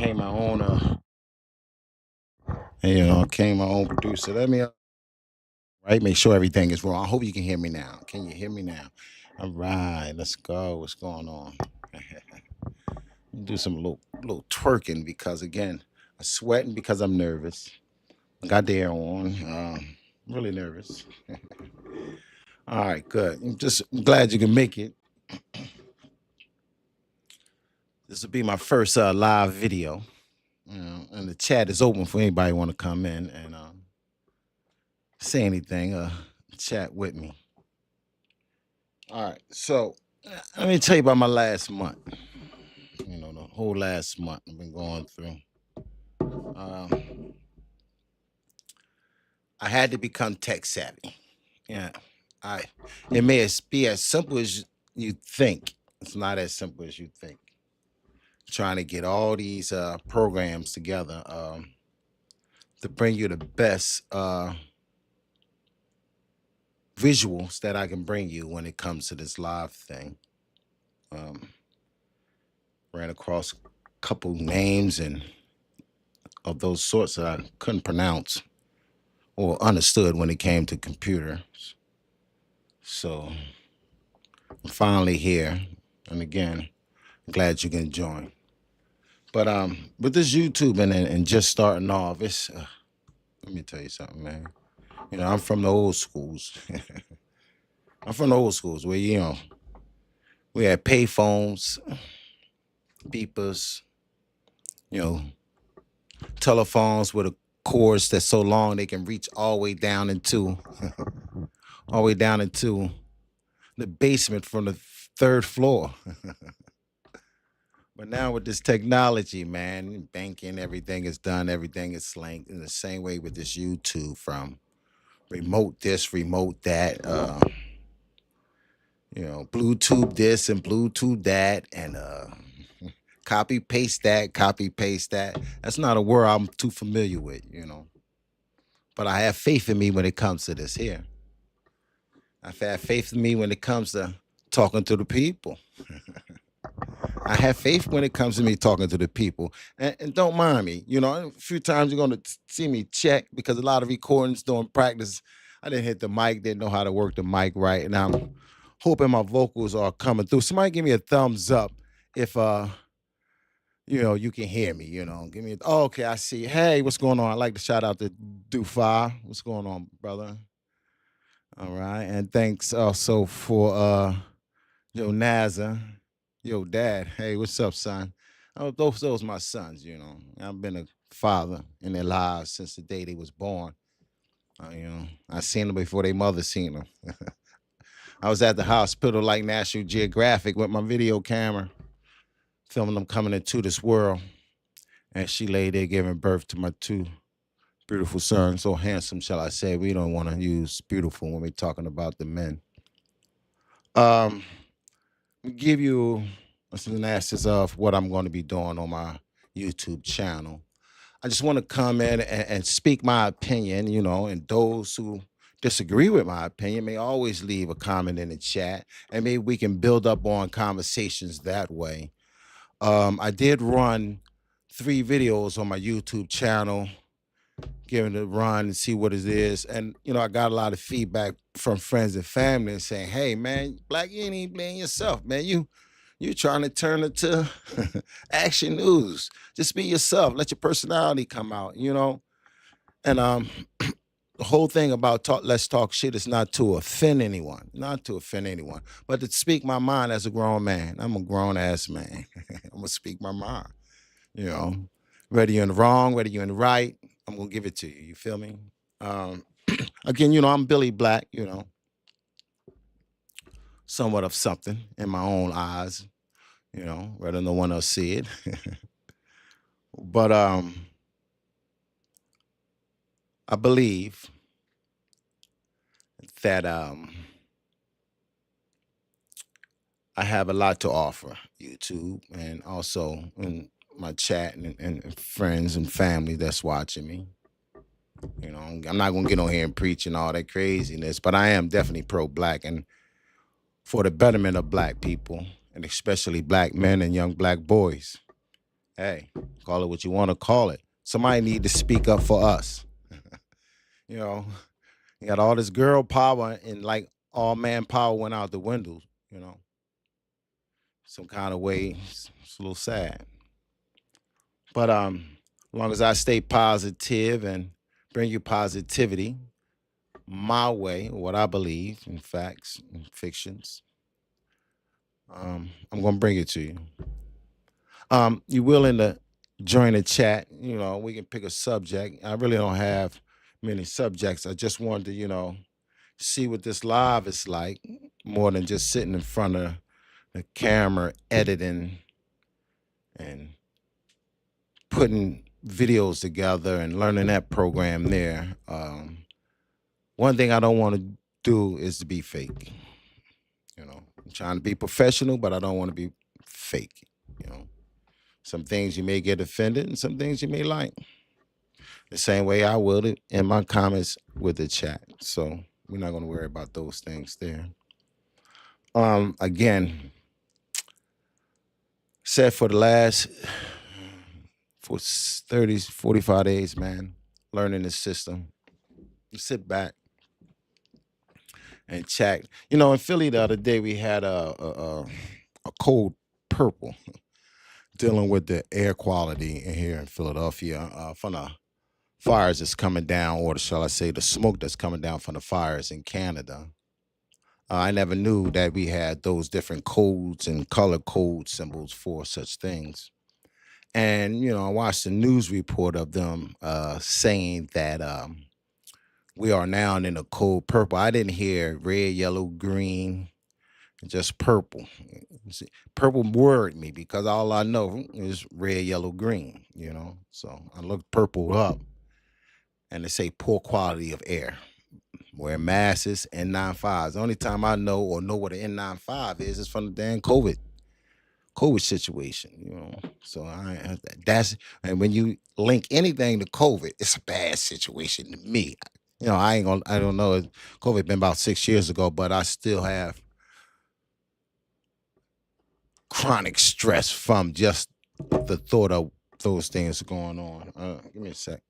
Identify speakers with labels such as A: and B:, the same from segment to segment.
A: became my own, became my own producer. Let me right, make sure everything is wrong. I hope you can hear me now. Can you hear me now? All right, let's go. What's going on? Do some little twerking because again, I'm sweating because I'm nervous. I got the air on. Really nervous. All right, good. I'm glad you can make it. This will be my first live video. And the chat is open for anybody want to come in and say anything. Chat with me. All right, so let me tell you about my last month. The whole last month I've been going through. I had to become tech savvy. Yeah, I. It may be as simple as you think. It's not as simple as you think. Trying to get all these programs together to bring you the best visuals that I can bring you when it comes to this live thing. Ran across a couple names and of those sorts that I couldn't pronounce or understood when it came to computers. So I'm finally here, and again, I'm glad you can join. But with this YouTube and just starting off, it's let me tell you something, man. I'm from the old schools. I'm from the old schools where we had pay phones, beepers, you know, telephones with a cords that's so long they can reach all the way down into the basement from the third floor. But now with this technology, man, banking, everything is done, everything is slinked in the same way with this YouTube from remote this, remote that, Bluetooth this and Bluetooth that, and copy paste that, copy paste that. That's not a word I'm too familiar with. But I have faith in me when it comes to this here. I've had faith in me when it comes to talking to the people. I have faith when it comes to me talking to the people. And don't mind me. A few times you're going to see me check because a lot of recordings during practice, I didn't hit the mic, didn't know how to work the mic right. And I'm hoping my vocals are coming through. Somebody give me a thumbs up if you can hear me, give me oh, okay, I see. Hey, what's going on? I'd like to shout out to Dufa. What's going on, brother? All right. And thanks also for Yo Naza. Yo, Dad. Hey, what's up, son? Oh, those my sons. I've been a father in their lives since the day they was born. I seen them before their mother seen them. I was at the hospital like National Geographic with my video camera, filming them coming into this world. And she lay there giving birth to my two beautiful sons. So handsome, shall I say. We don't want to use beautiful when we're talking about the men. Um, give you a synopsis of what I'm going to be doing on my YouTube channel. I just want to come in and speak my opinion, and those who disagree with my opinion may always leave a comment in the chat, and maybe we can build up on conversations that way. I did run 3 videos on my YouTube channel, giving it a run and see what it is. And, I got a lot of feedback from friends and family saying, hey, man, Black, you ain't even being yourself, man. You're trying to turn it to action news. Just be yourself. Let your personality come out, And the whole thing about let's talk shit is not to offend anyone, but to speak my mind as a grown man. I'm a grown ass man. I'm gonna speak my mind. You know, whether you're in the wrong, whether you're in the right, I'm gonna give it to you. You feel me? Um, again, I'm Billy Black. Somewhat of something in my own eyes. Whether no one else see it. But I believe that I have a lot to offer YouTube and also in my chat and friends and family that's watching me. I'm not gonna get on here and preach and all that craziness, but I am definitely pro-black and for the betterment of black people and especially black men and young black boys Hey, call it what you want to call it. Somebody need to speak up for us. You know, you got all this girl power and like all man power went out the window, you know, some kind of way. It's a little sad. But as long as I stay positive and bring you positivity my way, what I believe in facts and fictions, I'm gonna bring it to you. You willing to join the chat? You know, we can pick a subject. I really don't have many subjects. I just wanted to, see what this live is like, more than just sitting in front of the camera editing and putting videos together and learning that program there. One thing I don't want to do is to be fake. I'm trying to be professional, but I don't want to be fake. You know, some things you may get offended, and some things you may like. The same way I will in my comments with the chat. So we're not going to worry about those things there. Again, said for the last for 30, 45 days, man, learning the system. Sit back and check. In Philly the other day we had a cold purple dealing with the air quality in here in Philadelphia from the fires that's coming down, or shall I say, the smoke that's coming down from the fires in Canada. I never knew that we had those different codes and color code symbols for such things. And I watched a news report of them saying that we are now in a cold purple. I didn't hear red, yellow, green, just purple. See, purple worried me because all I know is red, yellow, green. So I looked purple up, and they say poor quality of air. Wear masks, N95s. The only time I know or know what an N95 is from the damn COVID situation. So that's, and when you link anything to COVID, it's a bad situation to me. I don't know. COVID been about 6 years ago, but I still have chronic stress from just the thought of those things going on. Give me a sec.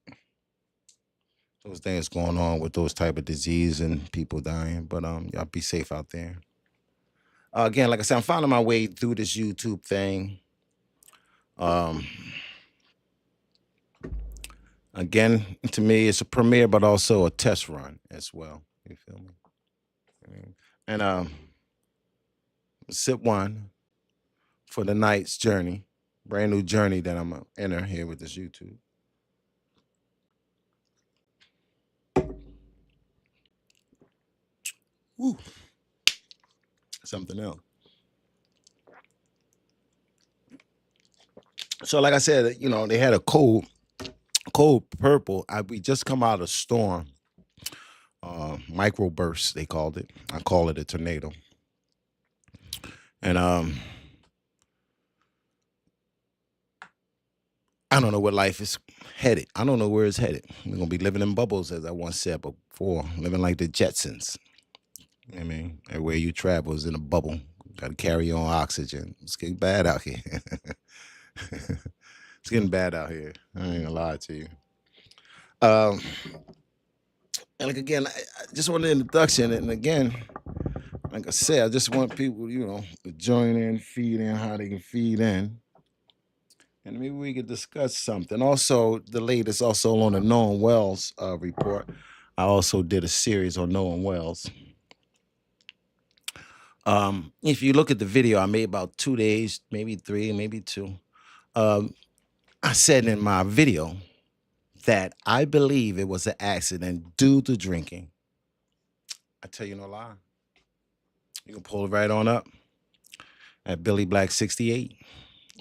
A: Those things going on with those type of disease and people dying. But y'all be safe out there. Again, like I said, I'm finding my way through this YouTube thing. Um, again, to me, it's a premiere, but also a test run as well. You feel me? And sip one for the night's journey, brand new journey that I'm gonna enter here with this YouTube. Woo. Something else. So, like I said, they had a cold purple. We just come out of a storm, microburst they called it. I call it a tornado. And I don't know where life is headed. I don't know where it's headed. We're gonna be living in bubbles, as I once said before, living like the Jetsons. I mean, everywhere you travel is in a bubble. Got to carry your own oxygen. It's getting bad out here. It's getting bad out here. I ain't gonna lie to you. Um, and like again, I just want an introduction. And again, like I said, I just want people, to join in, feed in how they can feed in. And maybe we could discuss something. Also, the latest also on the Knowing Wells report. I also did a series on Knowing Wells. If you look at the video, I made about 2 days, maybe three, maybe two. Um, I said in my video that I believe it was an accident due to drinking. I tell you no lie. You can pull it right on up at Billy Black 68.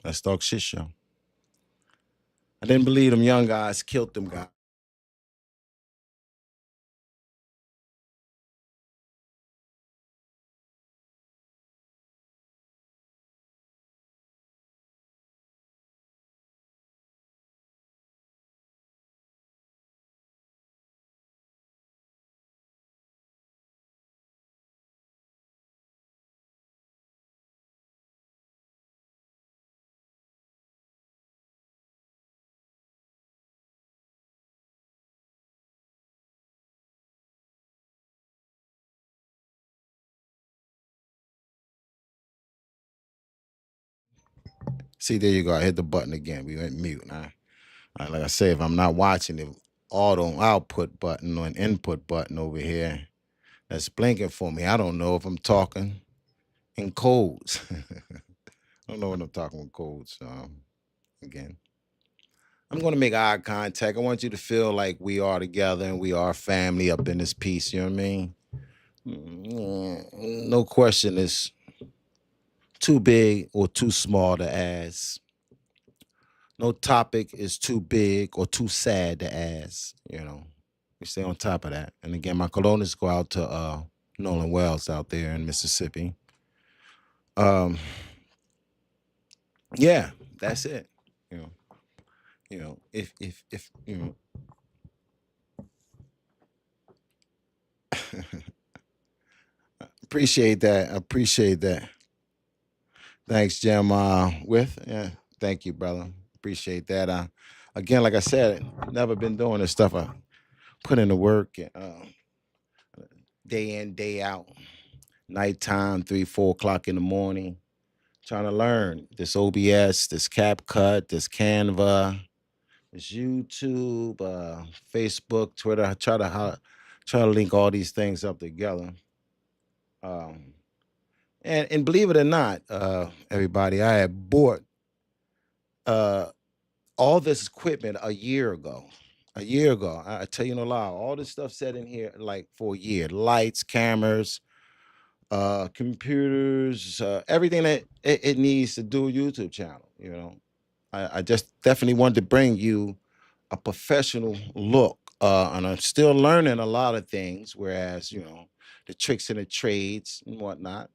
A: Let's talk shit show. I didn't believe them young guys killed them guys. See, there you go. I hit the button again. We went mute. Like I say, if I'm not watching the auto output button or an input button over here that's blinking for me, I don't know if I'm talking in codes. I don't know when I'm talking with codes. Again, I'm going to make eye contact. I want you to feel like we are together and we are family up in this piece. You know what I mean? No question is too big or too small to ask. No topic is too big or too sad to ask. We stay on top of that. And again, my colonials go out to Nolan Wells out there in Mississippi. Um, yeah, that's it. You know, if appreciate that. I appreciate that. Thanks, Jim. Yeah, thank you, brother. Appreciate that. Again, like I said, never been doing this stuff. I put in the work, day in, day out, nighttime, 3, 4 o'clock in the morning, trying to learn this OBS, this CapCut, this Canva, this YouTube, Facebook, Twitter. I try to link all these things up together. Um, and believe it or not, everybody, I had bought uh, all this equipment a year ago. A year ago, I tell you no lie, all this stuff set in here like for a year: lights, cameras, computers, everything that it needs to do a YouTube channel. I just definitely wanted to bring you a professional look, and I'm still learning a lot of things. Whereas the tricks and the trades and whatnot.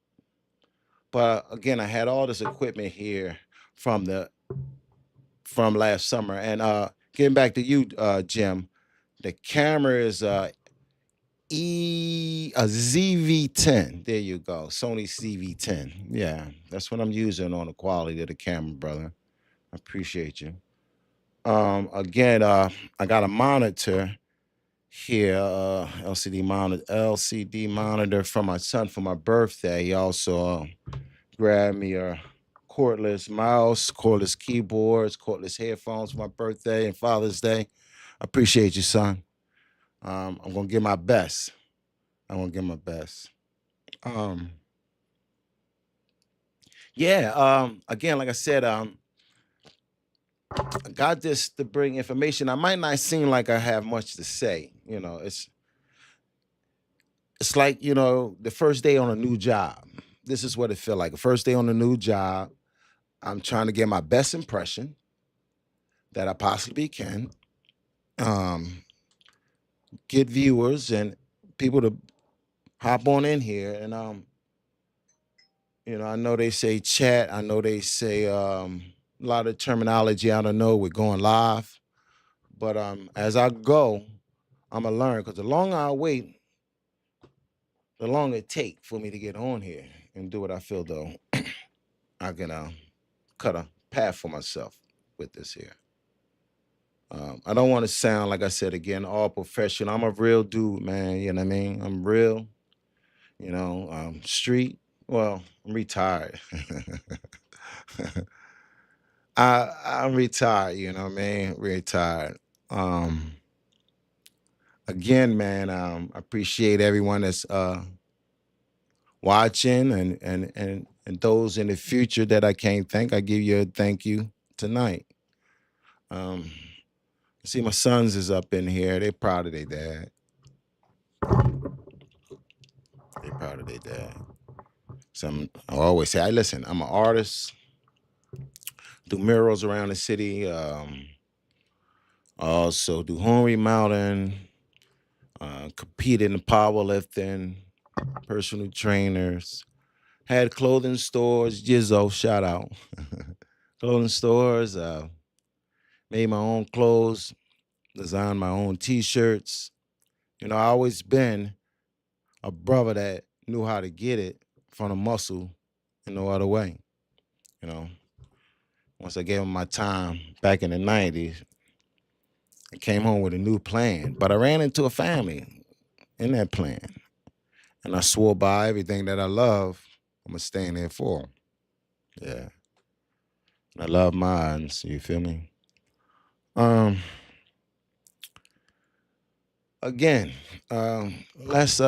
A: But again, I had all this equipment here from the from last summer. And getting back to you, Jim, the camera is a ZV-10. There you go, Sony ZV-10. Yeah, that's what I'm using on the quality of the camera, brother. I appreciate you. Again, I got a monitor here, LCD monitor from my son for my birthday. He also grabbed me a cordless mouse, cordless keyboards, cordless headphones for my birthday and Father's Day. I appreciate you, son. I'm gonna give my best. I'm gonna give my best. Um, yeah. Again, like I said, I got this to bring information. I might not seem like I have much to say. It's like the first day on a new job. This is what it feel like. The first day on a new job. I'm trying to get my best impression that I possibly can. Um, get viewers and people to hop on in here. And I know they say chat. I know they say a lot of terminology I don't know. We're going live, but as I go, I'm gonna learn because the longer I wait, the longer it take for me to get on here and do what I feel though. I can cut a path for myself with this here. I don't want to sound like I said again, all professional. I'm a real dude, man. You know what I mean? I'm real. Street. Well, I'm retired. I'm retired. You know what I mean? Retired. Um, Again, man. I appreciate everyone that's watching and those in the future that I can't thank. I give you a thank you tonight. Um, See, my sons is up in here. They're proud of their dad. They're proud of their dad. I always say, I listen. I'm an artist. Do murals around the city. I also do home remodeling. Compete in the powerlifting. Personal trainers. Had clothing stores. Jizzo, shout out. Clothing stores. Made my own clothes. Designed my own T-shirts. I always been a brother that knew how to get it from the muscle in no other way. You know, Once I gave him my time back in the 90s, I came home with a new plan. But I ran into a family in that plan. And I swore by everything that I love, I'm going to stand there for 'em. Yeah. I love mines. You feel me? Um, again, let's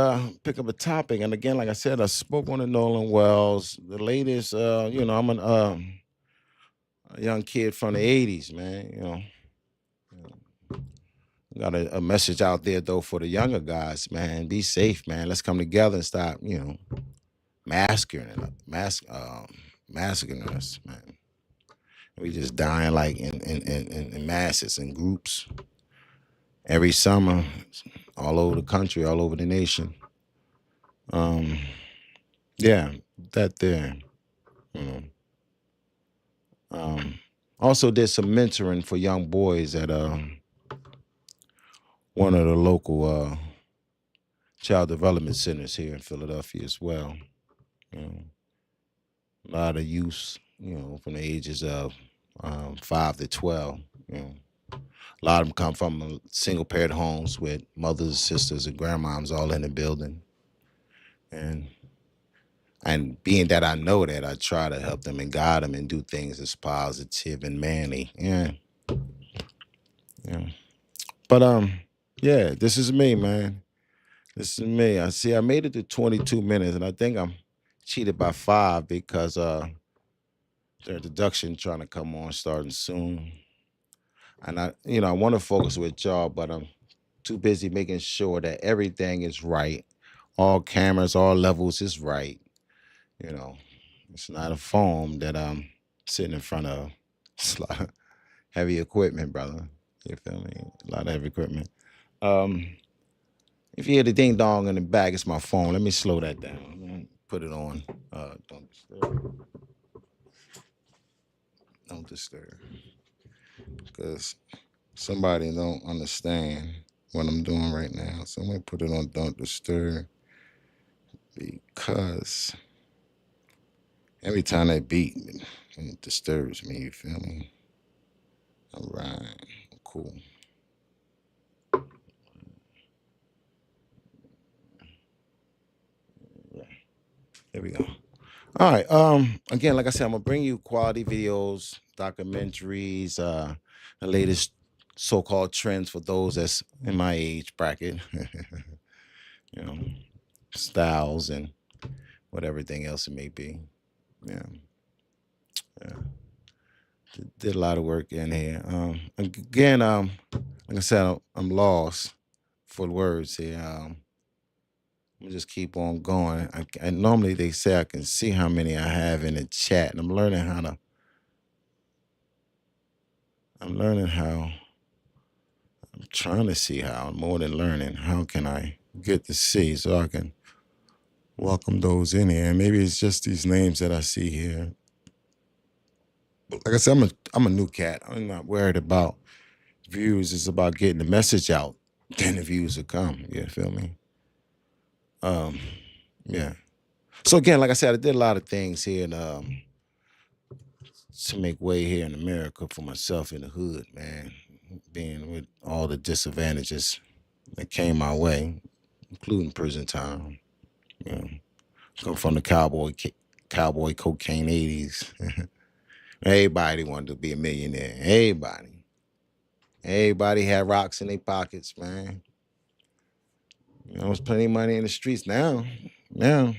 A: pick up a topic. And again, like I said, I spoke on the Nolan Wells. The latest, I'm a young kid from the '80s, man. Got a message out there though for the younger guys, man. Be safe, man. Let's come together and stop, masking massacring us, man. We just dying like in masses and groups every summer, all over the country, all over the nation. Um, yeah, that there. You know. Um, also did some mentoring for young boys at one of the local child development centers here in Philadelphia as well. You know, a lot of youth, from the ages of 5 to 12. You know, a lot of them come from single parent homes with mothers, sisters, and grandmoms all in the building. And being that I know that, I try to help them and guide them and do things that's positive and manly. Yeah, yeah. But yeah, this is me, man. This is me. I see. I made it to 22 minutes, and I think I'm cheated by 5 because the introduction trying to come on starting soon. And I want to focus with y'all, but I'm too busy making sure that everything is right, all cameras, all levels is right. You know, it's not a phone that I'm sitting in front of. It's a lot of heavy equipment, brother. You feel me? A lot of heavy equipment. Um, if you hear the ding dong in the back, it's my phone. Let me slow that down. Put it on. Don't disturb. Don't disturb. Because somebody don't understand what I'm doing right now. So I'm gonna put it on don't disturb because every time they beat me, it disturbs me. You feel me? All right, cool. Yeah, there we go. All right. Again, like I said, I'm gonna bring you quality videos, documentaries, the latest so-called trends for those that's in my age bracket. you know, styles and what everything else it may be. Yeah, yeah. Did a lot of work in here. Again, like I said, I'm lost for words here. I'm just keep on going. And normally they say I can see how many I have in the chat, and I'm learning how to. I'm learning how. I'm trying to see how. More than learning, how can I get to see so I can welcome those in here? And maybe it's just these names that I see here. Like I said, I'm a new cat. I'm not worried about views. It's about getting the message out. Then the views will come. You feel me? Um, yeah. So again, like I said, I did a lot of things here and to make way here in America for myself in the hood, man. Being with all the disadvantages that came my way, including prison time. You know, come from the cowboy cocaine '80s. Everybody wanted to be a millionaire. Everybody had rocks in their pockets, man. There's plenty of money in the streets now. Now,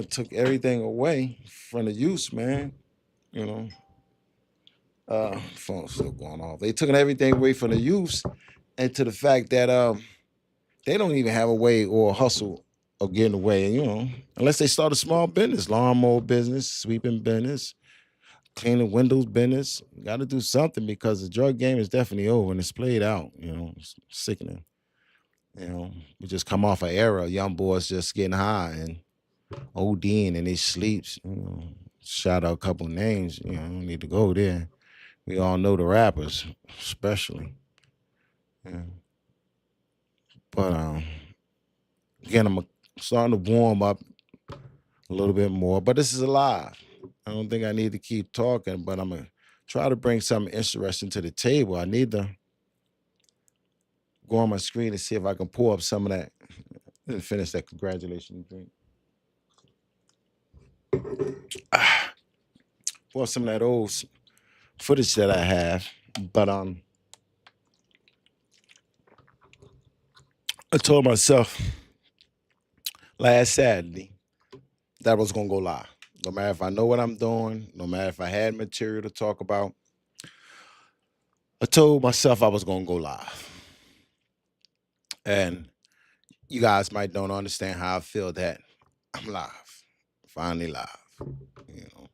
A: took everything away from the youth, man. You know, phone's still going off. They took everything away from the youth, and to the fact that they don't even have a way or a hustle of getting away. Unless they start a small business, lawnmower business, sweeping business, cleaning windows business. Got to do something because the drug game is definitely over and it's played out. It's sickening. We just come off an era, young boys just getting high and ODing in their sleeps. Shout out a couple names. Don't need to go there. We all know the rappers, especially. Yeah. But again, I'm starting to warm up a little bit more. But this is alive. I don't think I need to keep talking, but I'm gonna try to bring something interesting to the table. I need to go on my screen and see if I can pull up some of that and finish that congratulations drink. well, some of that old footage that I have. But I told myself last Saturday that I was gonna go live. No matter if I know what I'm doing, no matter if I had material to talk about, I told myself I was gonna go live. And you guys might don't understand how I feel that I'm live, finally live. You know,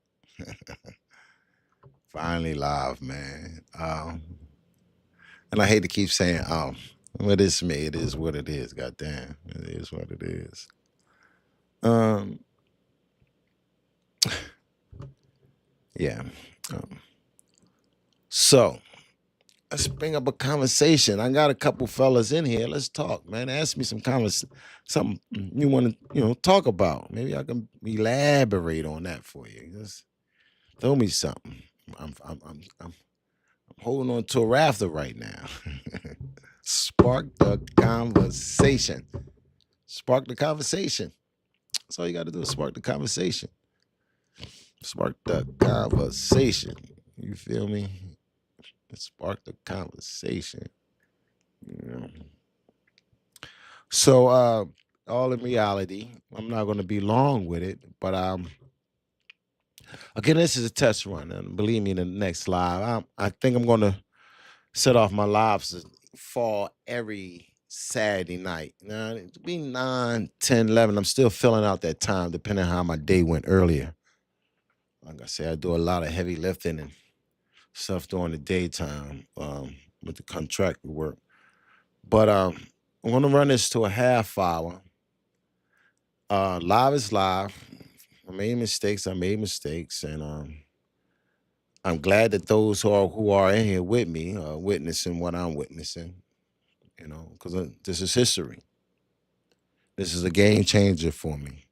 A: finally live, man. And I hate to keep saying but it's me. It is what it is. Goddamn, it is what it is. Um, yeah. Um, so let's bring up a conversation. I got a couple fellas in here. Let's talk, man. Ask me something you want to, talk about. Maybe I can elaborate on that for you. Just throw me something. I'm holding on to a rafter right now. Spark the conversation. Spark the conversation. That's all you got to do is spark the conversation. Spark the conversation. You feel me? Spark the conversation. You know. So, all in reality, I'm not going to be long with it, but again, this is a test run, and believe me, in the next live, I think I'm going to set off my lives to fall every Saturday night. Now, it'll be 9, 10, 11. I'm still filling out that time, depending on how my day went earlier. Like I said, I do a lot of heavy lifting and stuff during the daytime with the contract work. But I'm going to run this to a half hour. Live is live. I made mistakes. I made mistakes, and I'm glad that those who are in here with me are witnessing what I'm witnessing. Because this is history. This is a game changer for me.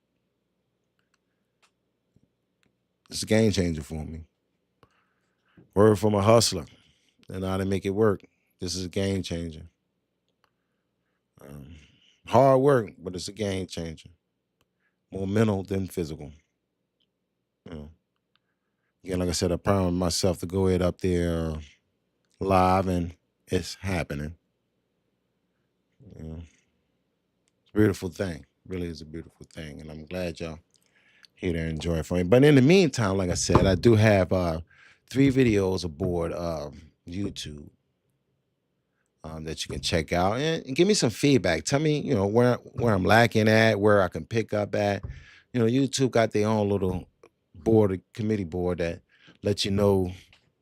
A: It's a game changer for me. Word from a hustler, and how to make it work. This is a game changer. Um, Hard work, but it's a game changer. More mental than physical. You know. Again, like I said, I promised myself to go ahead up there live, and it's happening. You know. It's a beautiful thing. Really is a beautiful thing, and I'm glad y'all here to enjoy it for me. But in the meantime, like I said, I do have 3 videos aboard YouTube that you can check out and give me some feedback. Tell me, where I'm lacking at, where I can pick up at. YouTube got their own little board, a committee board that lets you know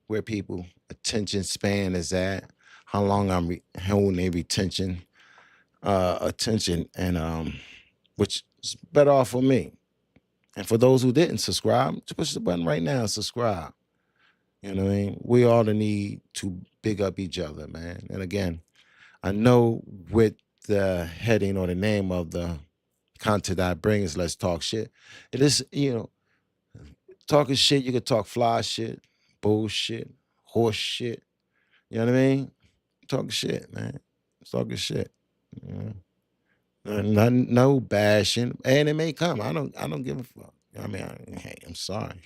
A: where people attention span is at, how long I'm holding their attention, and which is better off for me. And for those who didn't subscribe, just push the button right now and subscribe. You know what I mean? We all need to big up each other, man. And again, I know with the heading or the name of the content I bring is Let's Talk Shit. It is, talking shit, you could talk fly shit, bullshit, horse shit. You know what I mean? Talking shit, man. Talking shit. You know? No bashing. And it may come. I don't give a fuck. I mean, hey, I'm sorry.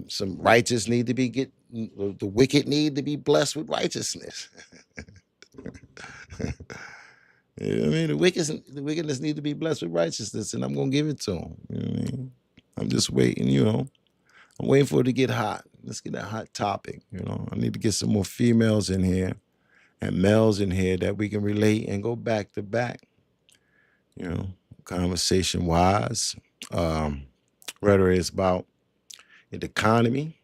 A: Some righteous need to be the wicked need to be blessed with righteousness. You know what I mean? The wickedness need to be blessed with righteousness, and I'm gonna give it to them. You know what I mean? I'm just waiting. I'm waiting for it to get hot. Let's get that hot topic. I need to get some more females in here and males in here that we can relate and go back to back. You know, conversation wise, whether it's about the economy,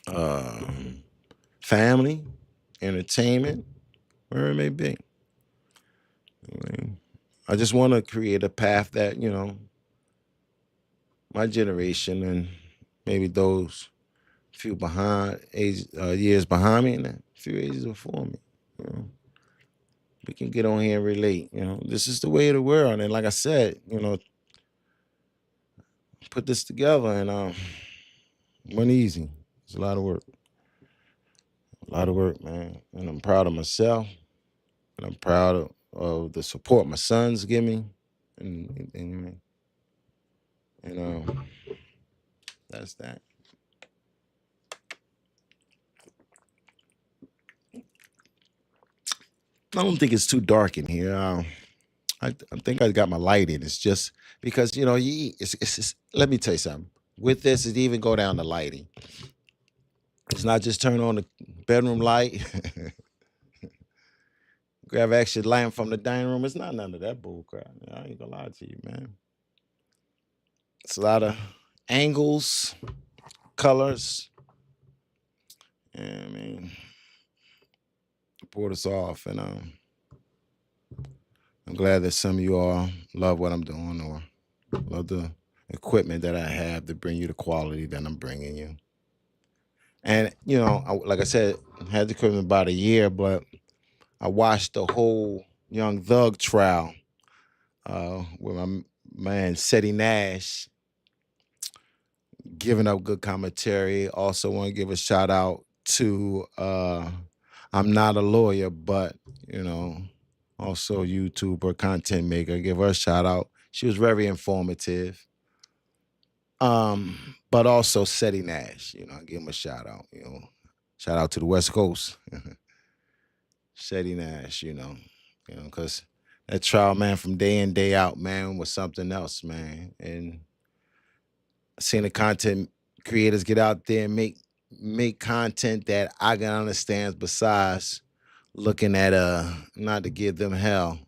A: um, family, entertainment, where it may be. I mean, I just want to create a path that my generation and maybe those few years behind me and a few ages before me. You know, we can get on here and relate. This is the way of the world, and like I said, put this together and it wasn't easy. It's a lot of work, man. And I'm proud of myself, and I'm proud of the support my sons give me, and that's That's that. I don't think it's too dark in here. I think I got my light in. It's just because let me tell you something. With this, it even go down to lighting. It's not just turn on the bedroom light, grab extra lamp from the dining room. It's not none of that bull crap. I ain't gonna lie to you, man. It's a lot of angles, colors. Yeah, I mean, pulled us off, and I'm glad that some of you all love what I'm doing or love the equipment that I have to bring you the quality that I'm bringing you. And like I said, I had the equipment about a year, but I watched the whole Young Thug trial with my man Seti Nash giving up good commentary. Also, want to give a shout out to I'm not a lawyer, but you know, also YouTuber, content maker. Give her a shout out. She was very informative. But also Seti Nash, give him a shout out. Shout out to the West Coast, Seti Nash. Because that trial, man, from day in day out, man, was something else, man. And seeing the content creators get out there and make content that I can understand besides looking at not to give them hell,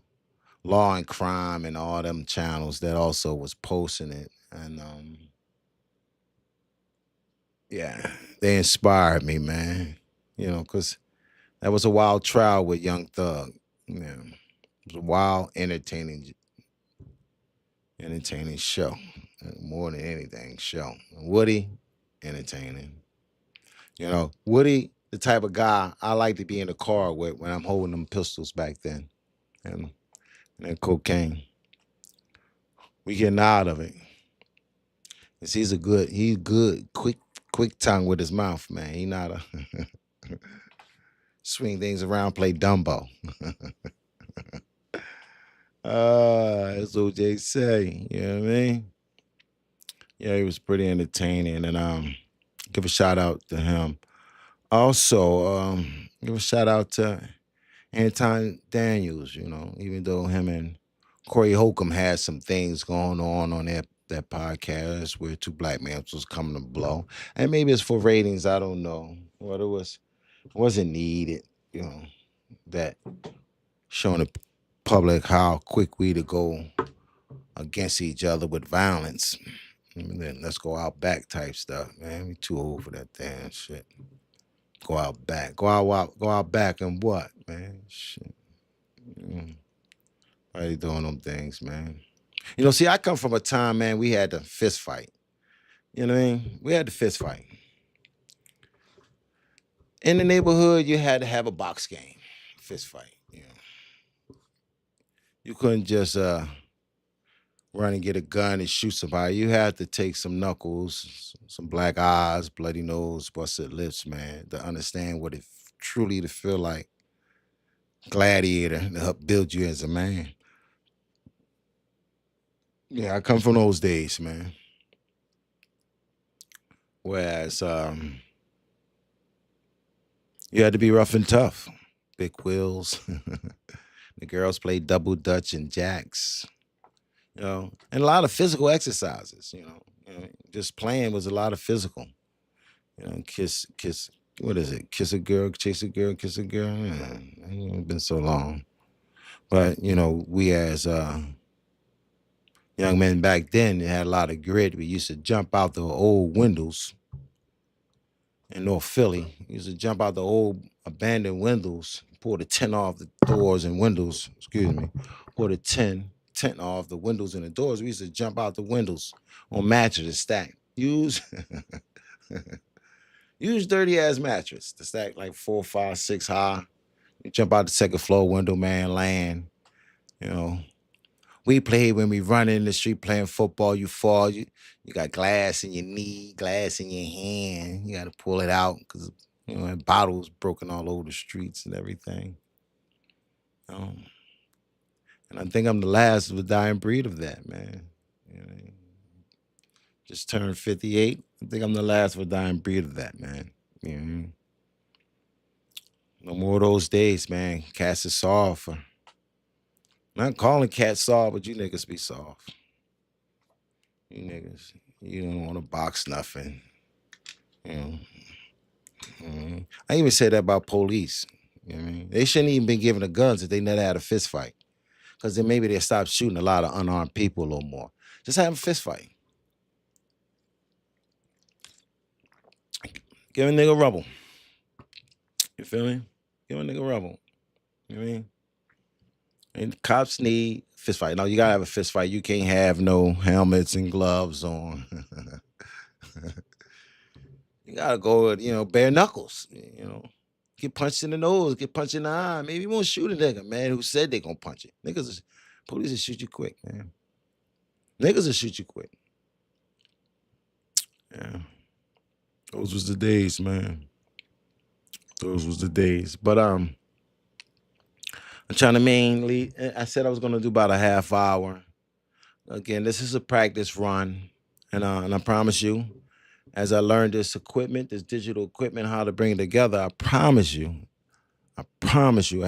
A: Law and Crime and all them channels that also was posting it. And yeah, they inspired me, man. Because that was a wild trial with Young Thug. Yeah. It was a wild, entertaining show. More than anything, show. Woody, entertaining. Woody, the type of guy I like to be in the car with when I'm holding them pistols back then. And that cocaine. We getting out of it. 'Cause he's good, quick tongue with his mouth, man. He not a swing things around, play Dumbo. As OJ say, you know what I mean? Yeah, he was pretty entertaining, and give a shout out to him. Also, give a shout out to Anton Daniels. Even though him and Corey Holcomb had some things going on that podcast where two black men was coming to blow, and maybe it's for ratings. I don't know what it wasn't needed. That showing the public how quick we to go against each other with violence. And then let's go out back type stuff, man. We too old for that damn shit. Go out back. Go out back and what, man? Shit. Why you doing them things, man? See, I come from a time, man, we had the fist fight. You know what I mean? We had the fist fight. In the neighborhood, you had to have a box game, fist fight. You couldn't just run and get a gun and shoot somebody. You had to take some knuckles, some black eyes, bloody nose, busted lips, man, to understand what it truly to feel like. Gladiator to help build you as a man. Yeah, I come from those days, man. Whereas you had to be rough and tough, big wheels. The girls played double dutch and jacks, and a lot of physical exercises. Just playing was a lot of physical. Kiss. What is it? Kiss a girl, chase a girl, kiss a girl. Yeah, it's been so long, but we as young men back then had a lot of grit. We used to jump out the old windows in North Philly. We used to jump out the old abandoned windows, pull the tent off the doors and windows. Excuse me, pull the tent off the windows and the doors. We used to jump out the windows on mattresses stack. Use dirty ass mattress to stack like 4, 5, 6 high. You jump out the second floor window, man, land. You know, we played when we run in the street playing football. You fall, you got glass in your knee, glass in your hand. You got to pull it out because and bottles broken all over the streets and everything. Um, and I think I'm the last of the dying breed of that, man. You know, Just turned 58. I think I'm the last of a dying breed of that, man. You know, no more of those days, man. Cats is soft. Not calling cats soft, but you niggas be soft. You niggas, you don't want to box nothing. You know. I even said that about police. You know what I mean? They shouldn't even been given the guns if they never had a fist fight. Because then maybe they stop shooting a lot of unarmed people a little more. Just have a fist fight. Give a nigga rubble. You feel me? Give a nigga rubble. You know what I mean? And cops need fist fight. No, you gotta have a fist fight. You can't have no helmets and gloves on. You gotta go with, bare knuckles. Get punched in the nose, get punched in the eye. Maybe you won't shoot a nigga, man, who said they gonna punch you. Police will shoot you quick, man. Niggas will shoot you quick. Yeah. Those was the days, man. Those was the days. But I'm trying to mainly. I said I was gonna do about a half hour. Again, this is a practice run, and I promise you, as I learn this equipment, this digital equipment, how to bring it together, I promise you, I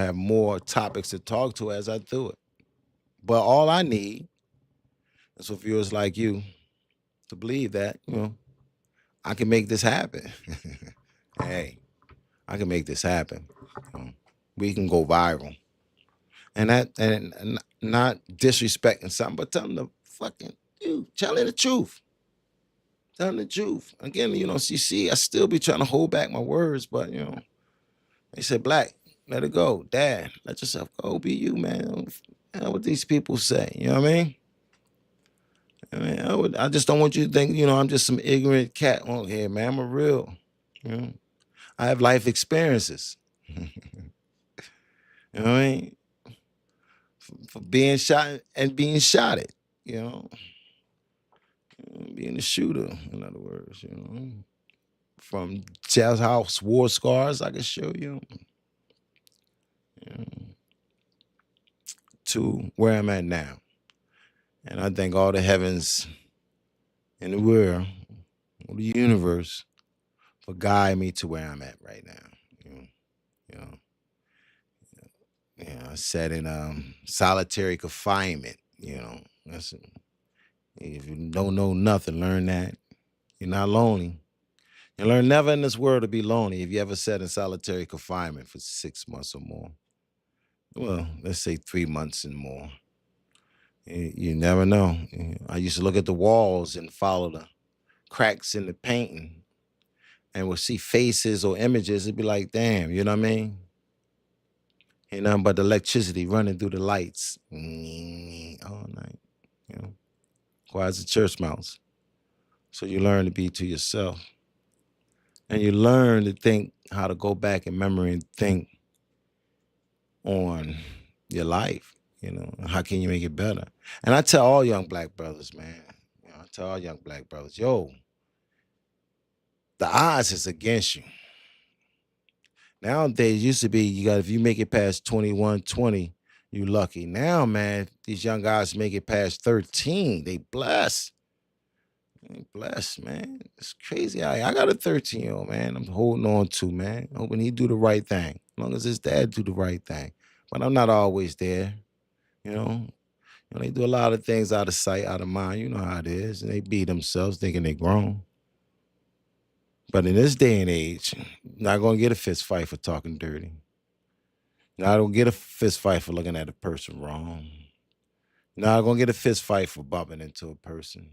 A: have more topics to talk to as I do it. But all I need is for viewers like you to believe that I can make this happen. Hey, I can make this happen. We can go viral. And not disrespecting something, but telling the fucking you, telling the truth. Telling the truth. Again, you see, I still be trying to hold back my words, but they said, Black, let it go. Dad, let yourself go. Be you, man. Don't what these people say. You know what I mean? I just don't want you to think, I'm just some ignorant cat on here, man. I'm a real, you know. I have life experiences. You know what I mean? For being shot and being shot at, you know. Being a shooter, in other words, From jailhouse war scars, I can show you, to where I'm at now. And I thank all the heavens in the world, or the universe, for guiding me to where I'm at right now. You know, you know, I sat in solitary confinement. That's if you don't know nothing, learn that you're not lonely. You learn never in this world to be lonely if you ever sat in solitary confinement for 6 months or more. Well, let's say 3 months and more. You never know. I used to look at the walls and follow the cracks in the painting and would see faces or images. It'd be like, damn, you know what I mean? Ain't nothing but the electricity running through the lights all night. Quiet as a church mouse. So you learn to be to yourself. And you learn to think how to go back in memory and think on your life. How can you make it better? And I tell all young Black brothers, man. I tell all young Black brothers, yo, the odds is against you. Nowadays, used to be if you make it past 21, 20, you lucky. Now, man, these young guys make it past 13. They blessed. They blessed, man. It's crazy. I got a 13-year-old, man. I'm holding on to, man. Hoping he do the right thing. As long as his dad do the right thing. But I'm not always there. You know. They do a lot of things out of sight, out of mind. You know how it is. And they beat themselves thinking they grown. But in this day and age, not gonna get a fist fight for talking dirty. Not gonna get a fist fight for looking at a person wrong. Not gonna get a fist fight for bumping into a person.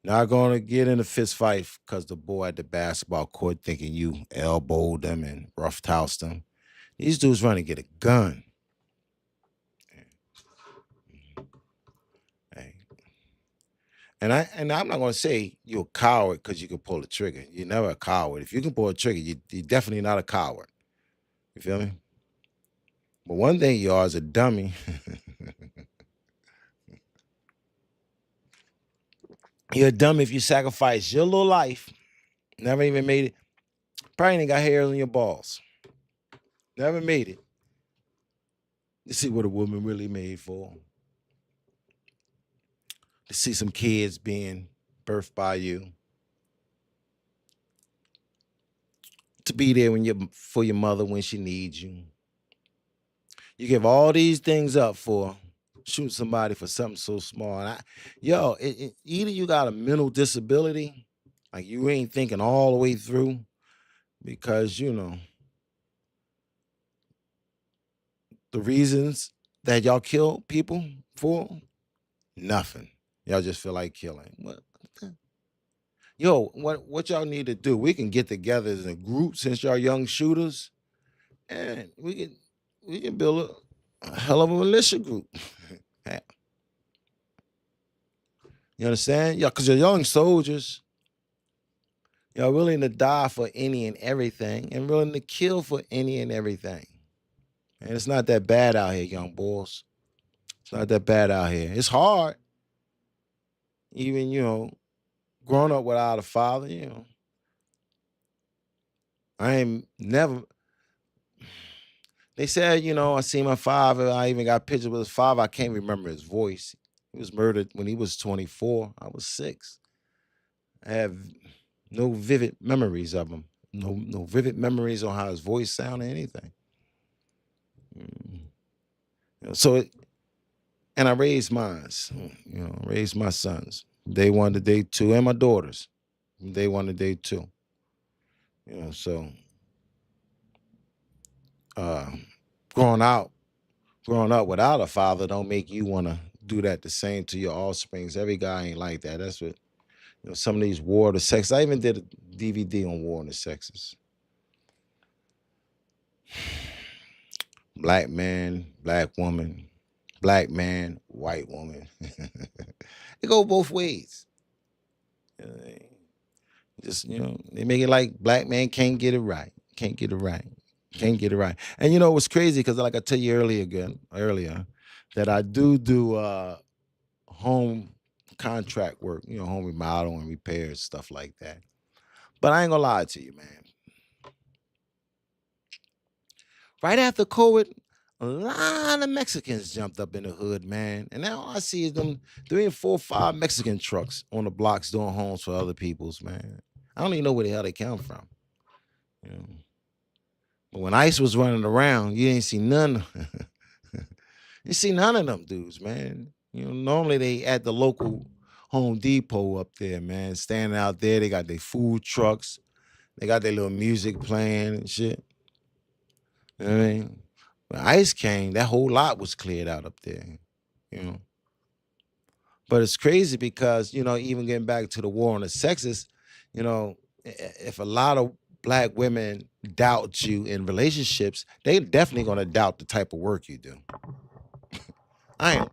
A: Not gonna get in a fist fight because the boy at the basketball court thinking you elbowed them and rough housed them. These dudes running to get a gun. Hey. And I'm not gonna say you're a coward because you can pull a trigger. You're never a coward. If you can pull a trigger, you're definitely not a coward. You feel me? But one thing you are is a dummy. You're a dummy if you sacrifice your little life. Never even made it. Probably ain't got hairs on your balls. Never made it. You see what a woman really made for. To see some kids being birthed by you, to be there when you for your mother when she needs you. You give all these things up for shoot somebody for something so small. And either you got a mental disability, like you ain't thinking all the way through, because the reasons that y'all kill people for nothing. Y'all just feel like killing. What y'all need to do? We can get together as a group since y'all young shooters, and we can build a hell of a militia group. You understand? Yeah, because you're young soldiers. You're willing to die for any and everything, and willing to kill for any and everything. And it's not that bad out here, young boys. It's not that bad out here. It's hard, even growing up without a father. I ain't never. They said, I seen my father. I even got pictures with his father. I can't remember his voice. He was murdered when he was 24. I was 6. I have no vivid memories of him. No vivid memories on how his voice sounded, anything. Mm. And I raised mines. Raised my sons. Day 1 to day 2, and my daughters. Day 1 to day 2. So uh, growing out, growing up without a father don't make you want to do that the same to your offsprings. Every guy ain't like that. That's what some of these war of the sexes. I even did a DVD on war of the sexes. Black man, black woman, black man, white woman. It go both ways. Uh, Just they make it like black man can't get it right, can't get it right, can't get it right. And it was crazy because, like I tell you earlier, that I do home contract work, home remodel and repairs, stuff like that. But I ain't gonna lie to you, man. Right after COVID, a lot of Mexicans jumped up in the hood, man. And now all I see is them 3 and 4, 5 Mexican trucks on the blocks doing homes for other people's, man. I don't even know where the hell they come from. You know. But when ICE was running around, you didn't see none. You see none of them dudes, man. Normally they at the local Home Depot up there, man, standing out there. They got their food trucks. They got their little music playing and shit. You know what I mean? When ICE came, that whole lot was cleared out up there. You know. But it's crazy because, even getting back to the war on the sexes, if a lot of black women doubt you in relationships, they definitely gonna doubt the type of work you do. I ain't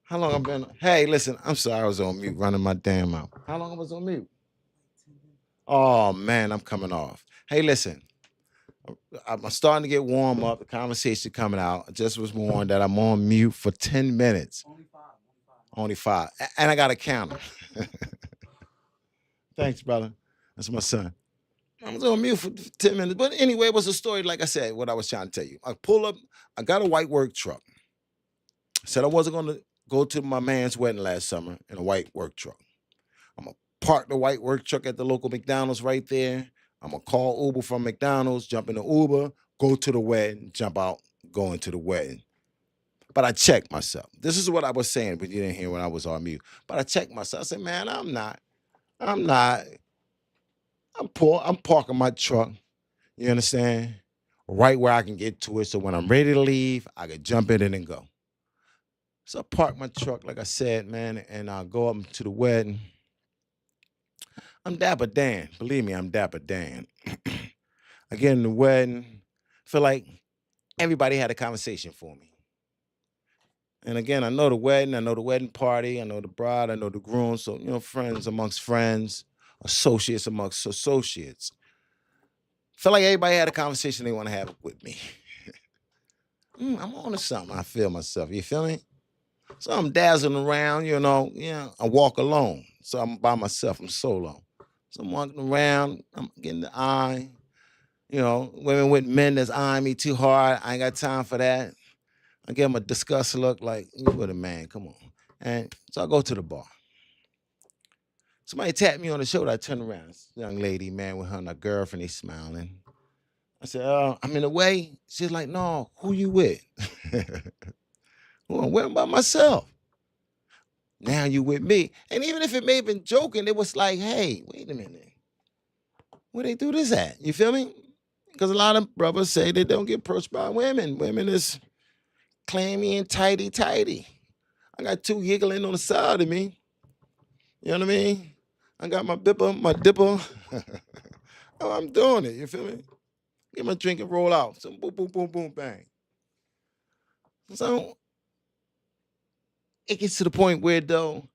A: How long I've been? Hey, listen, I'm sorry I was on mute running my damn mouth. How long I was on mute? Oh man, I'm coming off. Hey, listen, I'm starting to get warm up. The conversation coming out. I just was warned that I'm on mute for 10 minutes. Only five. And I got a counter. Thanks, brother. That's my son. I was on mute for 10 minutes. But anyway, it was a story, like I said, what I was trying to tell you. I pull up, I got a white work truck. Said I wasn't going to go to my man's wedding last summer in a white work truck. I'm going to park the white work truck at the local McDonald's right there. I'm going to call Uber from McDonald's, jump in the Uber, go to the wedding, jump out, go into the wedding. But I checked myself. This is what I was saying, but you didn't hear when I was on mute. But I checked myself. I said, man, I'm not. I'm parking my truck, you understand? Right where I can get to it. So when I'm ready to leave, I can jump in it and go. So I park my truck, like I said, man, and I'll go up to the wedding. I'm Dapper Dan. Believe me, I'm Dapper Dan. I get in the wedding, feel like everybody had a conversation for me. And again, I know the wedding, I know the wedding party, I know the bride, I know the groom. So, friends amongst friends, associates amongst associates. Feel like everybody had a conversation they want to have with me. I'm on to something. I feel myself. You feel me? So I'm dazzling around, I walk alone. So I'm by myself. I'm solo. So I'm walking around. I'm getting the eye. Women with men that's eyeing me too hard. I ain't got time for that. I give them a disgust look like, you with a man, come on. And so I go to the bar. Somebody tapped me on the shoulder. I turn around. This young lady, man, with her and her girlfriend, they smiling. I said, I'm in the way. She's like, no, who you with? Well, I'm with by myself. Now you with me. And even if it may have been joking, it was like, hey, wait a minute. Where they do this at? You feel me? Because a lot of brothers say they don't get approached by women. Women is clammy and tighty. I got two giggling on the side of me. You know what I mean? I got my bipper, my dipper. Oh, I'm doing it. You feel me? Get my drink and roll out. So boom, boom, boom, boom, bang. So it gets to the point where though,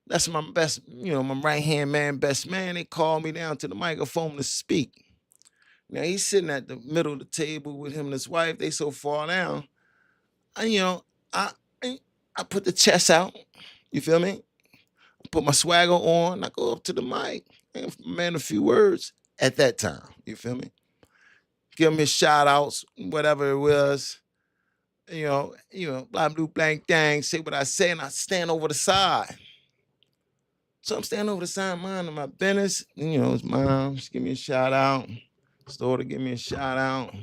A: that's my best, my right hand man, best man. They call me down to the microphone to speak. Now he's sitting at the middle of the table with him and his wife. They so far down. I I put the chest out. You feel me? I put my swagger on. I go up to the mic and man a few words at that time. You feel me? Give him his shout outs, whatever it was. Blah blue blank dang, say what I say, and I stand over the side. So I'm standing over the side, minding my business. His mom, she give me a shout out. His daughter give me a shout out.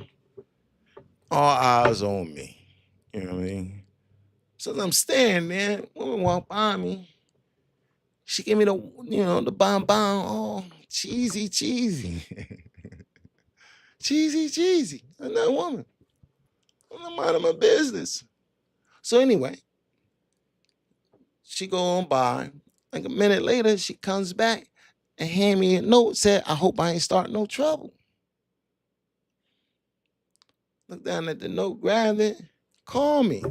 A: All eyes on me. You know what I mean? So as I'm standing there, woman walk by me. She give me the bomb. Oh, cheesy. cheesy. Another woman. I'm minding my business. So anyway, she go on by. Like a minute later, she comes back and hand me a note, said, I hope I ain't starting no trouble. Look down at the note, grab it, call me.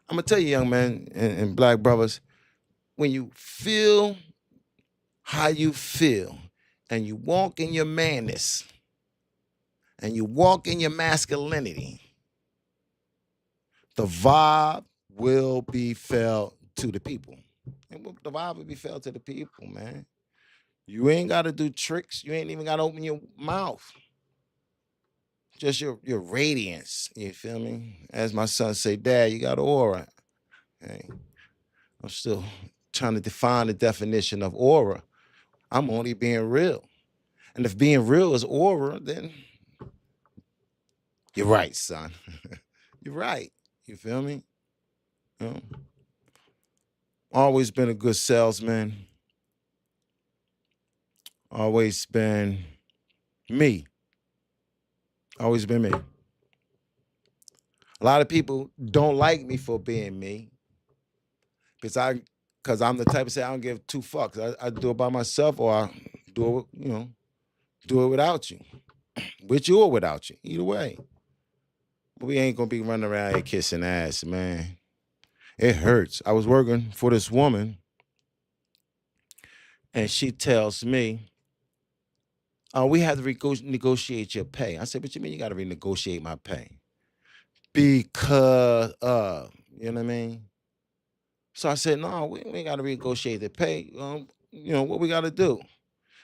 A: I'm gonna tell you, young men and black brothers, when you feel how you feel and you walk in your manness and you walk in your masculinity, the vibe will be felt to the people. And the vibe will be felt to the people, man. You ain't got to do tricks. You ain't even got to open your mouth. Just your radiance. You feel me? As my son say, Dad, you got aura. Hey, I'm still trying to define the definition of aura. I'm only being real. And if being real is aura, then you're right, son. You're right. You feel me? You know? Always been a good salesman. Always been me. Always been me. A lot of people don't like me for being me because I'm the type of say I don't give two fucks. I do it by myself or I do it, do it without you, with you or without you. Either way, But we ain't gonna be running around here kissing ass, man. It hurts. I was working for this woman, and she tells me, we have to negotiate your pay. I said, what you mean you got to renegotiate my pay? Because, you know what I mean? So I said, no, we ain't got to renegotiate the pay. What we got to do?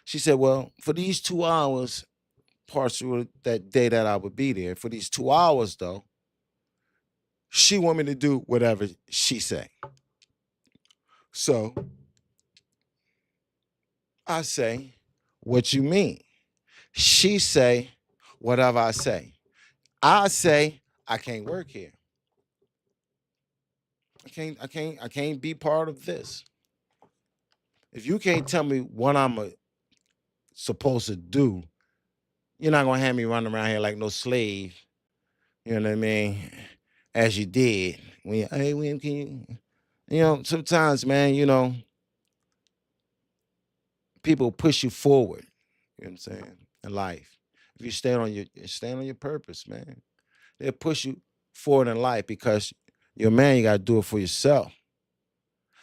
A: She said, well, for these 2 hours, partial of that day that I would be there, for these 2 hours, though, she want me to do whatever she say. So I say, what you mean? She say, whatever I say. I say, I can't work here. I can't be part of this. If you can't tell me what I'm supposed to do, you're not gonna have me running around here like no slave. You know what I mean? As you did. Hey, when can sometimes, man, people push you forward. You know what I'm saying? In life. If you stand on your purpose, man. They'll push you forward in life because you're a man, you gotta do it for yourself.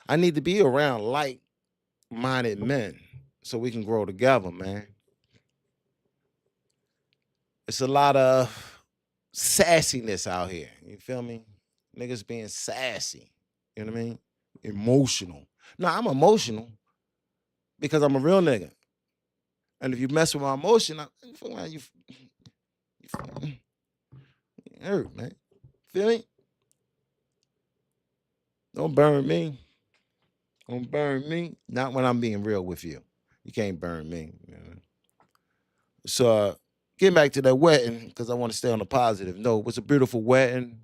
A: I need to be around like-minded men so we can grow together, man. It's a lot of sassiness out here. You feel me? Niggas being sassy. You know what I mean? Emotional. No, I'm emotional because I'm a real nigga. And if you mess with my emotion, you feel like you hurt, man. Feel me? Don't burn me. Don't burn me. Not when I'm being real with you. You can't burn me. So getting back to that wedding, because I want to stay on a positive note. It was a beautiful wedding.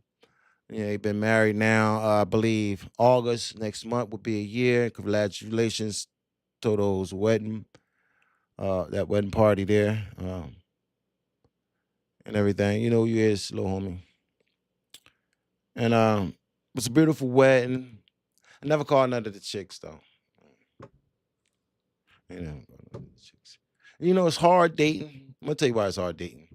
A: Yeah, he been married now. I believe August next month will be a year. Congratulations to those that wedding party there, and everything. You know who you is, little homie. And it was a beautiful wedding. I never called none of the chicks though. You know, none of the chicks. It's hard dating. I'm gonna tell you why it's hard dating.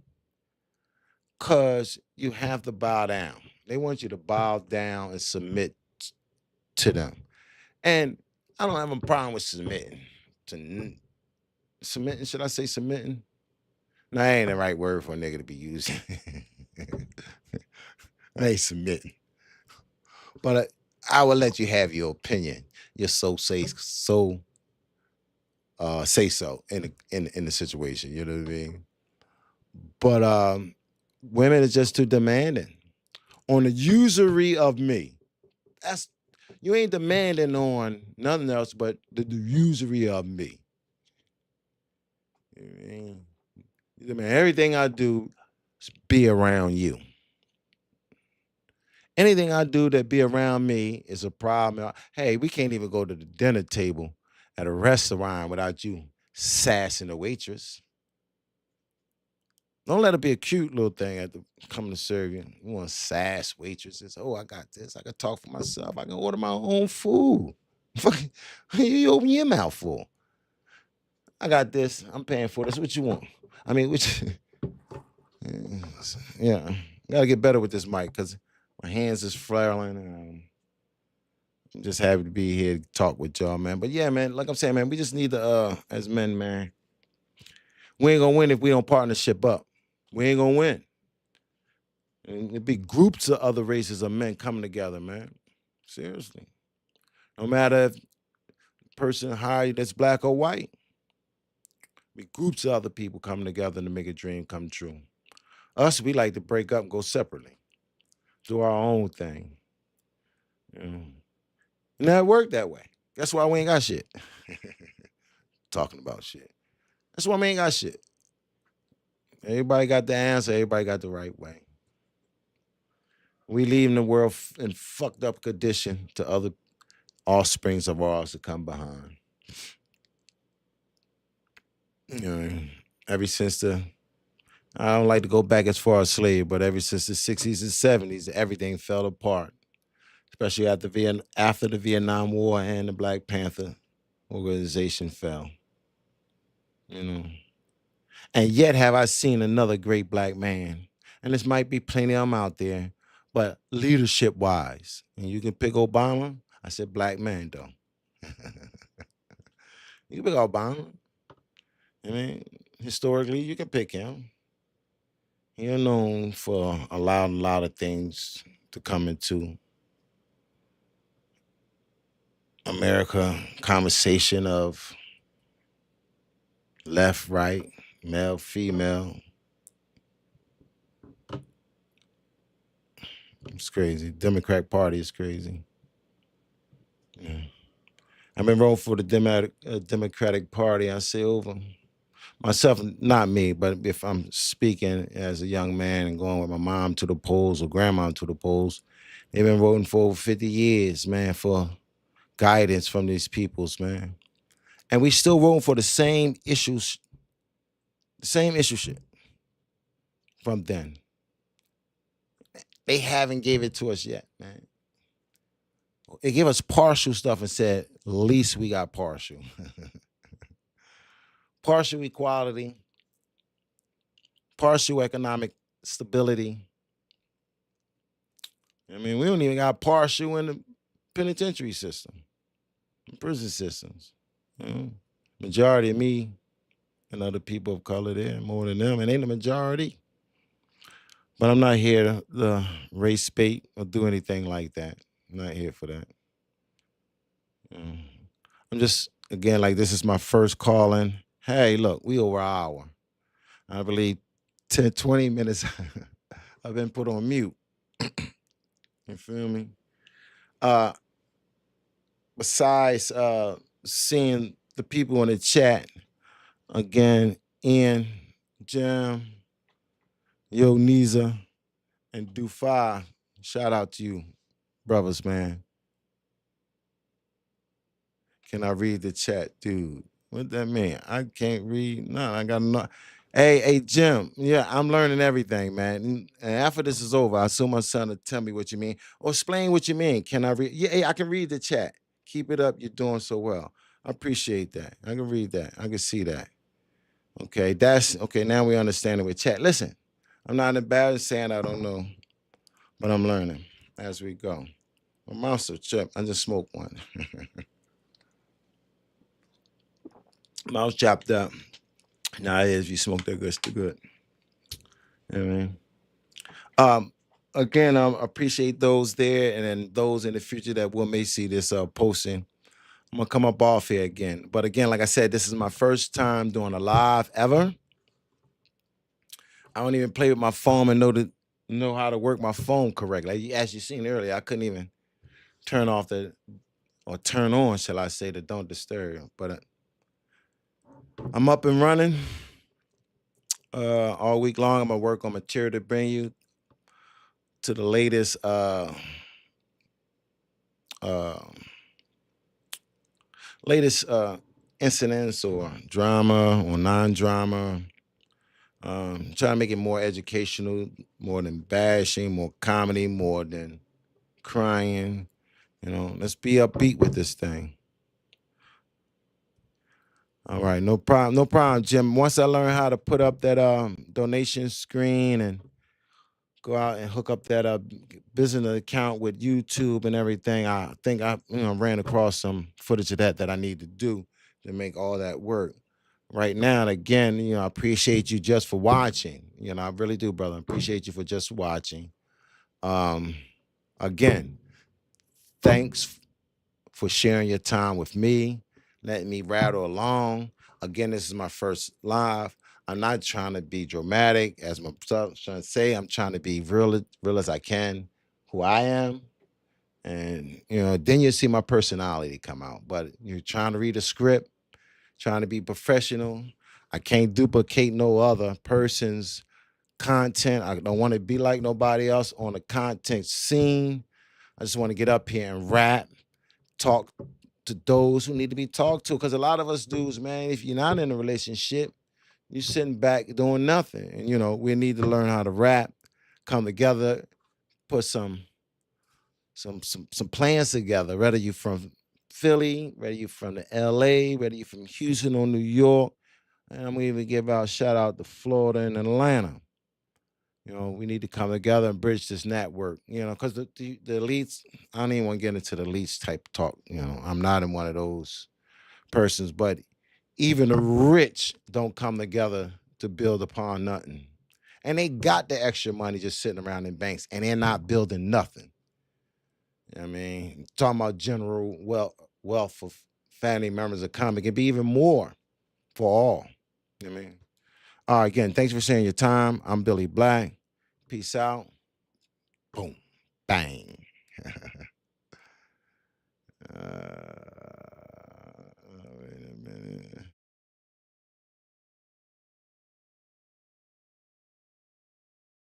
A: Cause you have to bow down. They want you to bow down and submit to them. And I don't have a problem with submitting. Submitting, should I say submitting? No, that ain't the right word for a nigga to be using. I ain't submitting. But I will let you have your opinion. Your say so in the situation. You know what I mean? But women are just too demanding on the usury of me. That's you ain't demanding on nothing else but the usury of me. You know what I mean? You demand everything I do is be around you. Anything I do that be around me is a problem. Hey, we can't even go to the dinner table at a restaurant without you sassing the waitress. Don't let it be a cute little thing at the coming to serve you. You want to sass waitresses. Oh, I got this. I can talk for myself. I can order my own food. Fucking, you open your mouth for. I got this. I'm paying for this. What you want? I mean, which yeah. Gotta get better with this mic because my hands is flailing. I'm just happy to be here to talk with y'all, man. But yeah, man, like I'm saying, man, we just need to as men, man. We ain't gonna win if we don't partnership up. We ain't gonna win. And it'd be groups of other races of men coming together, man. Seriously. No matter if person hired that's black or white. Be groups of other people coming together to make a dream come true. Us, we like to break up and go separately. Do our own thing. You know? And that work that way. That's why we ain't got shit. Talking about shit. That's why we ain't got shit. Everybody got the answer. Everybody got the right way. We leaving the world in fucked up condition to other offsprings of ours to come behind. You know, ever since I don't like to go back as far as slave, but ever since the 60s and 70s, everything fell apart, especially after the Vietnam War and the Black Panther organization fell. You know, and yet have I seen another great black man, and this might be plenty of them out there, but leadership wise, and you can pick Obama. I said black man though. You can pick Obama. I mean, historically, you can pick him. He's known for allowing a lot of things to come into America conversation of left, right, male, female. It's crazy. Democratic Party is crazy. Yeah. I've been voting for the Democratic Party. I say over myself, not me, but if I'm speaking as a young man and going with my mom to the polls or grandma to the polls, they've been voting for over 50 years, man, for guidance from these peoples, man. And we still voting for the same issue shit from then. They haven't gave it to us yet, man. They give us partial stuff and said, at least we got partial. Partial equality, partial economic stability. I mean, we don't even got partial in the penitentiary system, prison systems. You know? Majority of me and other people of color there, more than them, and ain't the majority. But I'm not here to race bait or do anything like that. I'm not here for that. Mm. I'm just again like this is my first calling. Hey, look, we over an hour. I believe 10, 20 minutes I've been put on mute. You feel me? Uh Besides seeing the people in the chat, again, Ian, Jam, Yo Niza, and Dufa, shout out to you, brothers, man. Can I read the chat, dude? What that mean? I can't read. No, I got no. Hey, Jim. Yeah, I'm learning everything, man. And after this is over, I assume my son to tell me what you mean or explain what you mean. Can I read? Yeah, hey, I can read the chat. Keep it up. You're doing so well. I appreciate that. I can read that. I can see that. Okay, that's okay. Now we understand it with chat. Listen, I'm not embarrassed saying I don't know, but I'm learning as we go. My mouth's so chip. I just smoked one. Mouth chopped up. Now it is. If you smoke that good, still good. You know what I mean? Um, Again, appreciate those there, and then those in the future that will may see this posting. I'm gonna come up off here again, but again, like I said, this is my first time doing a live ever. I don't even play with my phone and know how to work my phone correctly. As you seen earlier, I couldn't even turn off the or turn on, shall I say, the don't disturb. But I'm up and running all week long. I'm gonna work on material to bring you to the uh, latest incidents or drama or non-drama. Trying to make it more educational, more than bashing, more comedy, more than crying. You know, let's be upbeat with this thing. All right, no problem, no problem, Jim. Once I learn how to put up that donation screen and go out and hook up that business account with YouTube and everything, I think I ran across some footage of that I need to do to make all that work. Right now, again, I appreciate you just for watching. I really do, brother. I appreciate you for just watching. Um, Again, thanks for sharing your time with me, letting me rattle along. Again, this is my first live. I'm not trying to be dramatic, as my son trying to say. I'm trying to be real as I can, who I am, and then you see my personality come out. But you're trying to read a script, trying to be professional. I can't duplicate no other person's content. I don't want to be like nobody else on the content scene. I just want to get up here and rap, talk to those who need to be talked to. Because a lot of us dudes, man, if you're not in a relationship, you're sitting back doing nothing. And we need to learn how to rap, come together, put some plans together. Whether you from Philly, whether you from the LA, whether you from Houston or New York. And I'm gonna even give out a shout out to Florida and Atlanta. We need to come together and bridge this network, because the elites, I don't even want to get into the elites type talk. I'm not in one of those persons, but even the rich don't come together to build upon nothing. And they got the extra money just sitting around in banks and they're not building nothing. I mean, talking about general wealth for family members of coming, it can be even more for all. I mean, all right, again, thanks for sharing your time. I'm Billy Black. Peace out. Boom. Bang.